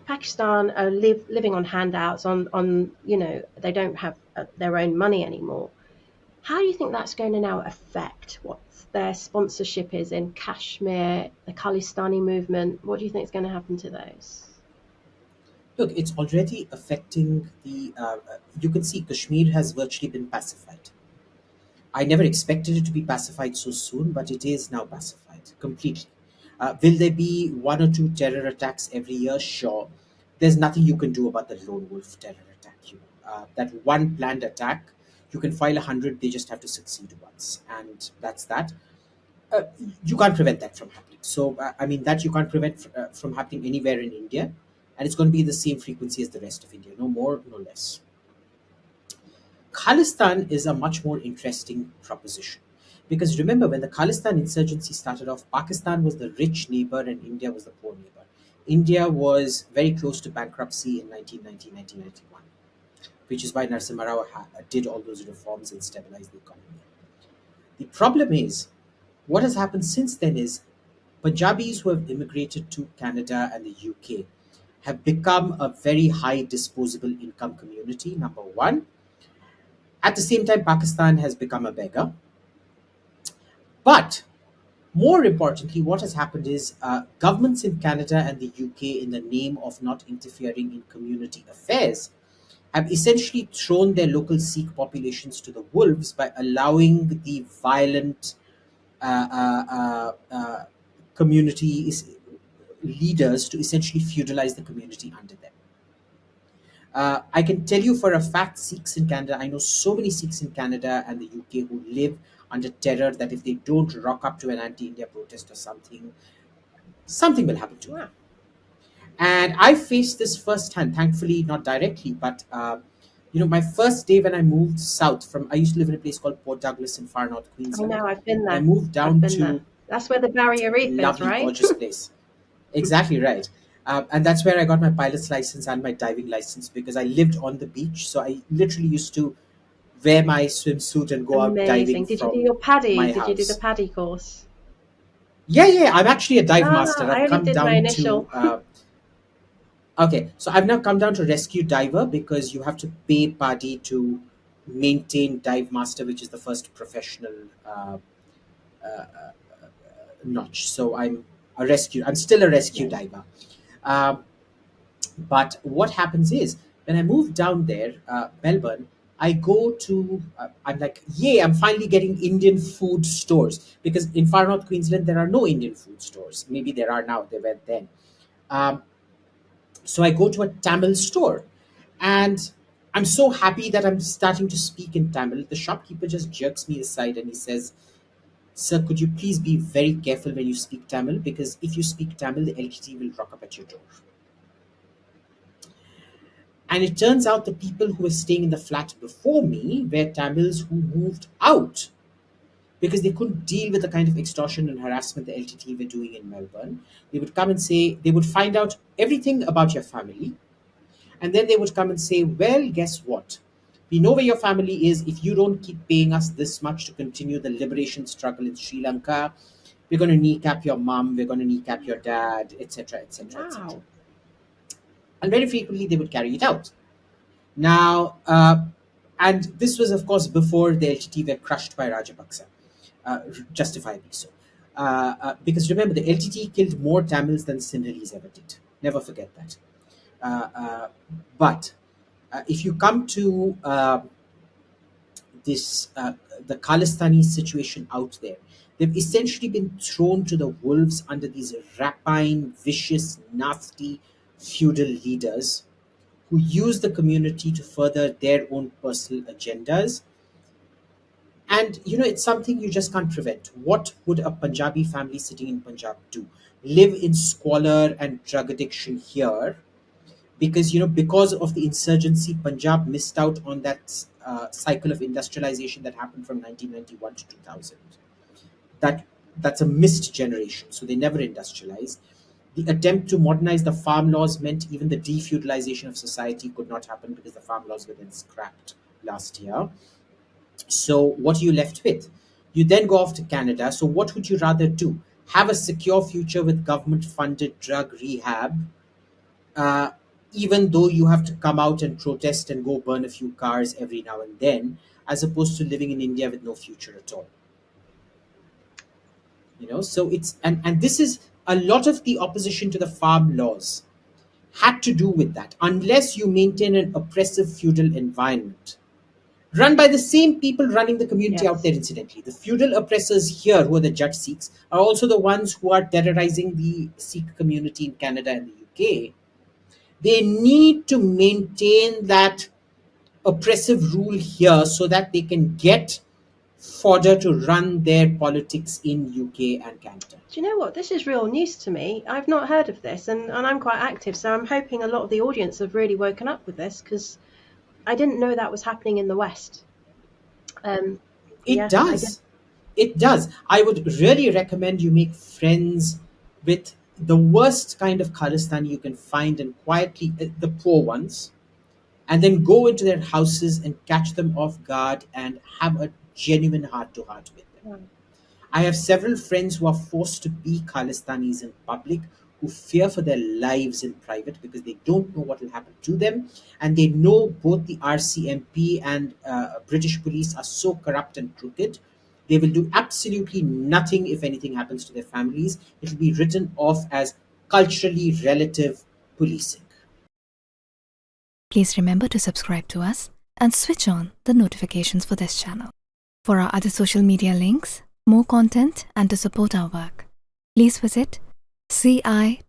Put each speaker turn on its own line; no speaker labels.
Pakistan are living on handouts, on they don't have their own money anymore. How do you think that's going to now affect what their sponsorship is in Kashmir, the Khalistani movement? What do you think is going to happen to those?
Look, it's already affecting the. You can see Kashmir has virtually been pacified. I never expected it to be pacified so soon, but it is now pacified completely. Will there be one or two terror attacks every year? Sure. There's nothing you can do about the lone wolf terror attack. That one planned attack, you can file 100. They just have to succeed once, and that's that. Uh, you can't prevent that from happening. So, I mean, that you can't prevent from happening anywhere in India, and it's going to be the same frequency as the rest of India. No more, no less. Khalistan is a much more interesting proposition. Because remember, when the Khalistan insurgency started off, Pakistan was the rich neighbor and India was the poor neighbor. India was very close to bankruptcy in 1990, 1991, which is why Narasimha Rao did all those reforms and stabilized the economy. The problem is, what has happened since then is Punjabis who have immigrated to Canada and the UK have become a very high disposable income community, number one. At the same time, Pakistan has become a beggar. But more importantly, what has happened is governments in Canada and the UK, in the name of not interfering in community affairs, have essentially thrown their local Sikh populations to the wolves by allowing the violent uh, uh, uh, uh, community leaders to essentially feudalize the community under them. I can tell you for a fact, Sikhs in Canada, I know so many Sikhs in Canada and the UK who live under terror that if they don't rock up to an anti India protest or something, something will happen to them.
Wow.
And I faced this firsthand, thankfully, not directly, but my first day when I moved south from, I used to live in a place called Port Douglas in far north
I
Queensland.
know, I've been
And I
there.
moved
I've
down
been there.
to
That's where the Barrier Reef is,
lovely,
right?
gorgeous place. Exactly right. And that's where I got my pilot's license and my diving license because I lived on the beach. So I literally used to wear my swimsuit and go out diving
Amazing. Did you do
from
your PADI?
my
Did you do the
house.
PADI course?
Yeah, yeah, I'm actually a dive
Ah,
master.
I
I've
only
come
did my
down to
initial.
okay, so I've now come down to rescue diver because you have to pay party to maintain dive master, which is the first professional notch. So I'm still a rescue
Yeah.
diver. Um, but what happens is when I move down there, Melbourne, I go to, I'm like, yay, I'm finally getting Indian food stores because in far north Queensland, there are no Indian food stores. Maybe there are now, they were then. Um, So I go to a Tamil store and I'm so happy that I'm starting to speak in Tamil. The shopkeeper just jerks me aside and he says, "Sir, could you please be very careful when you speak Tamil? Because if you speak Tamil, the LTT will rock up at your door." And it turns out the people who were staying in the flat before me were Tamils who moved out because they couldn't deal with the kind of extortion and harassment the LTT were doing in Melbourne. They would come and say, they would find out everything about your family. And then they would come and say, well, guess what? We know where your family is. If you don't keep paying us this much to continue the liberation struggle in Sri Lanka, we're going to kneecap your mom, we're going to kneecap your dad, etc., etc., etc.
Wow.
And very frequently they would carry it out. Now, and this was, of course, before the LTT were crushed by Rajapaksa, justifiably so. Because remember, the LTT killed more Tamils than Sinhalese ever did. Never forget that. Uh, uh, but if you come to this the Khalistani situation out there, they've essentially been thrown to the wolves under these rapine, vicious, nasty feudal leaders who use the community to further their own personal agendas. And it's something you just can't prevent. What would a Punjabi family sitting in Punjab do? Live in squalor and drug addiction here because because of the insurgency, Punjab missed out on that cycle of industrialization that happened from 1991 to 2000. That's a missed generation, so they never industrialized. The attempt to modernize the farm laws meant even the defeudalization of society could not happen because the farm laws were then scrapped last year. So what are you left with? You then go off to Canada. So what would you rather do? Have a secure future with government funded drug rehab, uh, even though you have to come out and protest and go burn a few cars every now and then, as opposed to living in India with no future at all. So it's and this is a lot of the opposition to the farm laws had to do with that. Unless you maintain an oppressive feudal environment run by the same people running the community out
Yes.
there, incidentally. The feudal oppressors here, who are the Jat Sikhs, are also the ones who are terrorizing the Sikh community in Canada and the UK. They need to maintain that oppressive rule here so that they can get fodder to run their politics in UK and Canada.
Do you know what? This is real news to me. I've not heard of this, and I'm quite active, so I'm hoping a lot of the audience have really woken up with this, because I didn't know that was happening in the West.
It
Yeah, I did.
does. It does. I would really recommend you make friends with the worst kind of Khalistani you can find, and quietly the poor ones, and then go into their houses and catch them off guard and have a genuine heart to heart with them.
Um,
I have several friends who are forced to be Khalistanis in public, who fear for their lives in private because they don't know what will happen to them. And they know both the RCMP and British police are so corrupt and crooked. They will do absolutely nothing if anything happens to their families. It will be written off as culturally relative policing.
Please remember to subscribe to us and switch on the notifications for this channel. For our other social media links, more content, and to support our work, please visit citti.net.